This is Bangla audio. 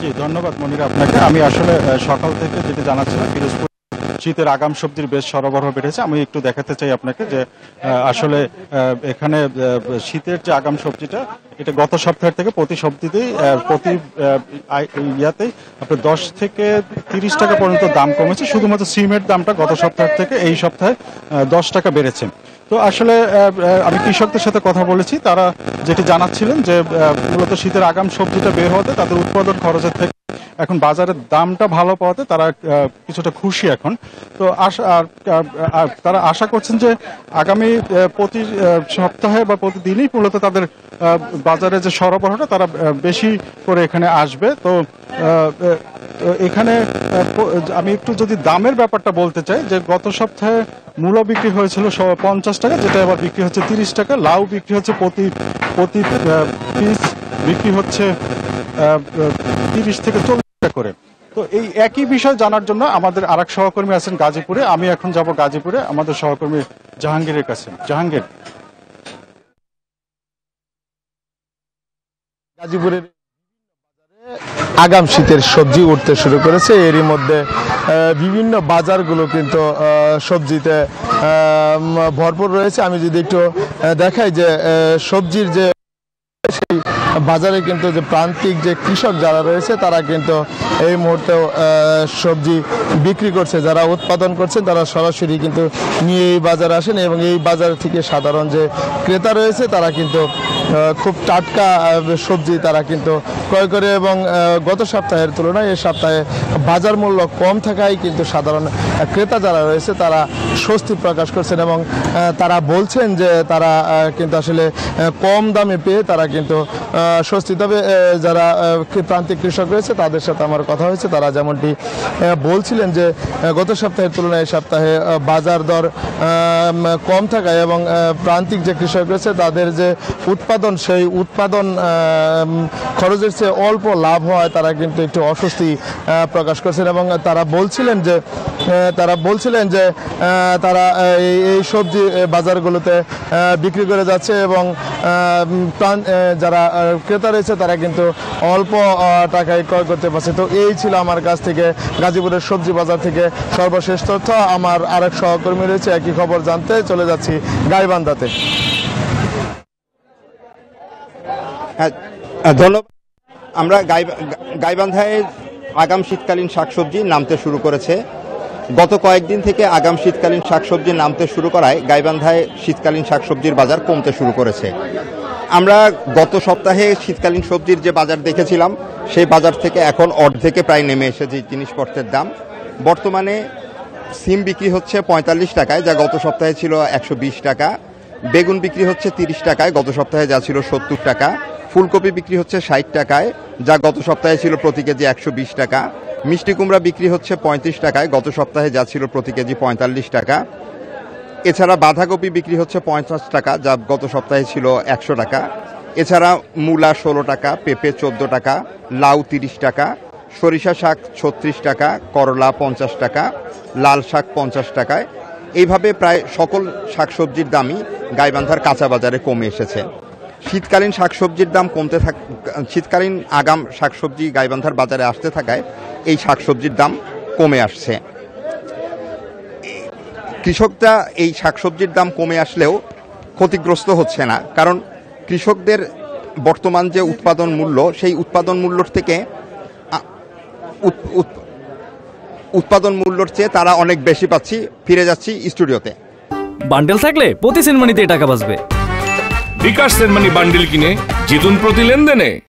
জি, ধন্যবাদ মনিরা আপনাকে। আমি আসলে সকাল থেকে যেটি জানাচ্ছিলাম, পিরোজপুর শীতের আগাম সবজির বেশ সরবরাহ বেড়েছে। আমি একটু দেখাতে চাই আপনাকে যে আসলে এখানে শীতের যে আগাম সবজিটা, এটা গত সপ্তাহের থেকে প্রতি সবজিতেই প্রতি ইয়াতেই আপনার 10 থেকে 30 টাকা পর্যন্ত দাম কমেছে। শুধুমাত্র সিমের দামটা গত সপ্তাহ থেকে এই সপ্তাহে 10 টাকা বেড়েছে। তো আসলে আমি কৃষকদের সাথে কথা বলেছি, তারা যেটি জানাচ্ছিলেন যে মূলত শীতের আগাম সবজিটা বের হতে তাদের উৎপাদন খরচের থেকে এখন বাজারের দামটা ভালো পাওয়াতে তারা কিছুটা খুশি এখন। তো তারা আশা করছেন যে আগামী প্রতি সপ্তাহে বা প্রতিদিনই মূলত তাদের বাজারে যে সরবরাহটা তারা বেশি করে এখানে আসবে। তো এখানে আমি একটু যদি দামের ব্যাপারটা বলতে চাই, যে গত সপ্তাহে মূলা বিক্রি হয়েছিল 50 টাকা, যেটা আবার বিক্রি হচ্ছে 30 টাকা। লাউ বিক্রি হচ্ছে প্রতি পিস বিক্রি হচ্ছে 30 থেকে 40 টাকা করে। তো এই একই বিষয় জানার জন্য আমাদের আরেক সহকর্মী আছেন গাজীপুরে। আমি এখন যাব গাজীপুরে আমাদের সহকর্মী জাহাঙ্গীরের কাছে। জাহাঙ্গীর, গাজীপুরের আগাম শীতের সবজি উঠতে শুরু করেছে। এরই মধ্যে বিভিন্ন বাজারগুলো কিন্তু সবজিতে ভরপুর রয়েছে। আমি যদি একটু দেখাই যে সবজির যে সেই বাজারে কিন্তু যে প্রান্তিক যে কৃষক যারা রয়েছে তারা কিন্তু এই মুহূর্তেও সবজি বিক্রি করছে। যারা উৎপাদন করছেন তারা সরাসরি কিন্তু নিয়ে এই বাজারে আসেন এবং এই বাজার থেকে সাধারণ যে ক্রেতা রয়েছে তারা কিন্তু খুব টাটকা সবজি তারা কিন্তু ক্রয় করে এবং গত সপ্তাহের তুলনায় এই সপ্তাহে বাজার মূল্য কম থাকায় কিন্তু সাধারণ ক্রেতা যারা রয়েছে তারা স্বস্তি প্রকাশ করছেন এবং তারা বলছেন যে তারা কিন্তু আসলে কম দামে পেয়ে তারা কিন্তু স্বস্তি। তবে যারা প্রান্তিক কৃষক রয়েছে তাদের সাথে আমার কথা হয়েছে, তারা যেমনটি বলছিলেন যে গত সপ্তাহের তুলনায় এই সপ্তাহে বাজার দর কম থাকায় এবং প্রান্তিক যে কৃষক রয়েছে তাদের যে উৎপাদন সেই উৎপাদন খরচের চেয়ে অল্প লাভ হওয়ায় তারা কিন্তু একটু অস্বস্তি প্রকাশ করছেন এবং তারা বলছিলেন যে তারা এই সবজি বাজারগুলোতে বিক্রি করে যাচ্ছে এবং যারা ক্রেতা রয়েছে তারা কিন্তু অল্প টাকায় ক্রয় করতে পারছে। তো এই ছিল আমার কাছ থেকে গাজীপুরের সবজি বাজার থেকে সর্বশেষ তথ্য। আমার আরেক সহকর্মী রয়েছে, একই খবর জানতে চলে যাচ্ছি গাইবান্ধাতে। হ্যাঁ, ধন্যবাদ। আমরা গাইবান্ধায় আগাম শীতকালীন শাকসবজি নামতে শুরু করেছে। গত কয়েকদিন থেকে আগাম শীতকালীন শাকসবজি নামতে শুরু করায় গাইবান্ধায় শীতকালীন শাকসবজির বাজার কমতে শুরু করেছে। আমরা গত সপ্তাহে শীতকালীন সবজির যে বাজার দেখেছিলাম সেই বাজার থেকে এখন অর্ধেকে প্রায় নেমে এসেছে জিনিসপত্রের দাম। বর্তমানে সিম বিক্রি হচ্ছে 45 টাকায়, যা গত সপ্তাহে ছিল 120 টাকা। বেগুন বিক্রি হচ্ছে 30 টাকায়, গত সপ্তাহে যা ছিল 70 টাকা। ফুলকপি বিক্রি হচ্ছে 60 টাকায়, যা গত সপ্তাহে ছিল প্রতি কেজি 120 টাকা। মিষ্টি কুমড়া বিক্রি হচ্ছে 35 টাকায়, গত সপ্তাহে যা ছিল প্রতি কেজি 45 টাকা। এছাড়া বাঁধাকপি বিক্রি হচ্ছে 50 টাকা, যা গত সপ্তাহে ছিল 100 টাকা। এছাড়া মূলা 16 টাকা, পেঁপে 14 টাকা, লাউ 30 টাকা, সরিষা শাক 36 টাকা, করলা 50 টাকা, লাল শাক 50 টাকায়। এইভাবে প্রায় সকল শাকসবজির দামই গাইবান্ধার কাঁচা বাজারে কমে এসেছে। শীতকালীন শাকসবজির দাম শীতকালীন আগাম শাকসবজি গাইবান্ধার বাজারে আসতে থাকায় এই শাকসবজির দাম কমে আসছে। কৃষকরা এই শাকসবজির দাম কমে আসলেও ক্ষতিগ্রস্ত হচ্ছে না, কারণ কৃষকদের বর্তমান যে উৎপাদন মূল্য সেই উৎপাদন মূল্যর থেকে উৎপাদন মূল্যর চেয়ে তারা অনেক বেশি পাচ্ছি। ফিরে যাচ্ছি স্টুডিওতে। বান্ডেল থাকলে প্রতি সেনমানিতে টাকা বাঁচবে। বিকাশ সেনমানি বান্ডেল কিনে জিতুন প্রতি লেনদেনে।